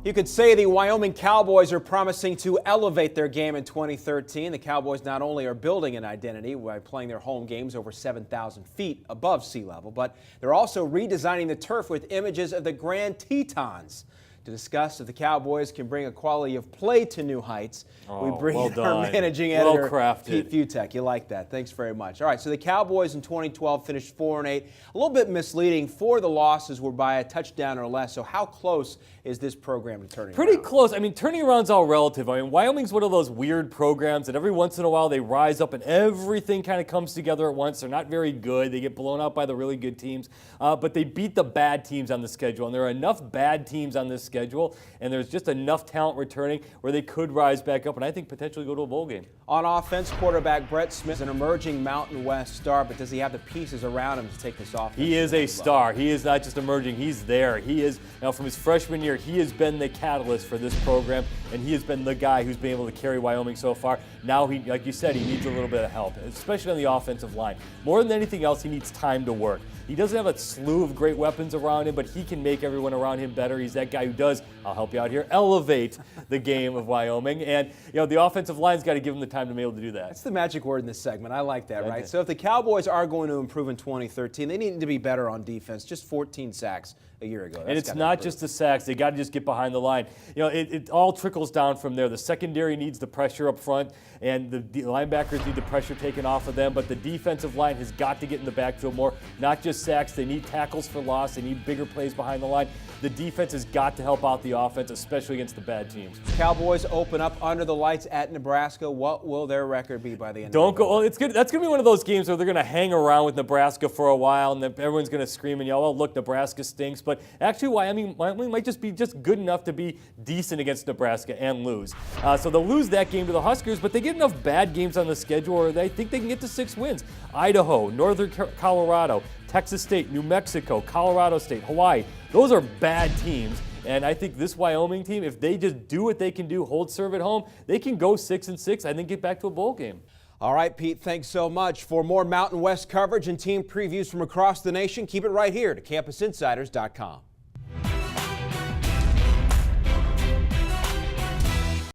You could say the Wyoming Cowboys are promising to elevate their game in 2013. The Cowboys not only are building an identity by playing their home games over 7,000 feet above sea level, but they're also redesigning the turf with images of the Grand Tetons. To discuss if the Cowboys can bring a quality of play to new heights, we bring in our managing editor, Pete Futek. You like that. Thanks very much. All right, so the Cowboys in 2012 finished 4-8. A little bit misleading. 4 of the losses were by a touchdown or less. So how close is this program to turning around? Pretty close. I mean, turning around's all relative. I mean, Wyoming's one of those weird programs that every once in a while they rise up and everything kind of comes together at once. They're not very good. They get blown out by the really good teams, but they beat the bad teams on the schedule. And there are enough bad teams on this schedule, and there's just enough talent returning where they could rise back up and I think potentially go to a bowl game. On offense, quarterback Brett Smith is an emerging Mountain West star, but does he have the pieces around him to take this offense? He is a star. He is not just emerging. He's there. He is, from his freshman year, he has been the catalyst for this program, and he has been the guy who's been able to carry Wyoming so far. Now, he, like you said, he needs a little bit of help, especially on the offensive line. More than anything else, he needs time to work. He doesn't have a slew of great weapons around him, but he can make everyone around him better. He's that guy who does, I'll help you out here, elevate the game of Wyoming. And, the offensive line's got to give him the time to be able to do that. That's the magic word in this segment. I like that, right? So if the Cowboys are going to improve in 2013, they need to be better on defense. Just 14 sacks a year ago. And it's not just the sacks. They got to just get behind the line. It all trickles down from there. The secondary needs the pressure up front, and the linebackers need the pressure taken off of them. But the defensive line has got to get in the backfield more. Not just sacks. They need tackles for loss. They need bigger plays behind the line. The defense has got to help out the offense, especially against the bad teams. Cowboys open up under the lights at Nebraska. What will their record be by the end? Don't go. Well, it's good. That's going to be one of those games where they're going to hang around with Nebraska for a while, and then everyone's going to scream and yell, "Oh, look, Nebraska stinks." But actually, Wyoming might just be good enough to be decent against Nebraska and lose. So they'll lose that game to the Huskers, but they get enough bad games on the schedule where they think they can get to 6 wins. Idaho, Northern Colorado, Texas State, New Mexico, Colorado State, Hawaii. Those are bad teams. And I think this Wyoming team, if they just do what they can do, hold serve at home, they can go 6-6, I think get back to a bowl game. All right, Pete, thanks so much. For more Mountain West coverage and team previews from across the nation, keep it right here to CampusInsiders.com.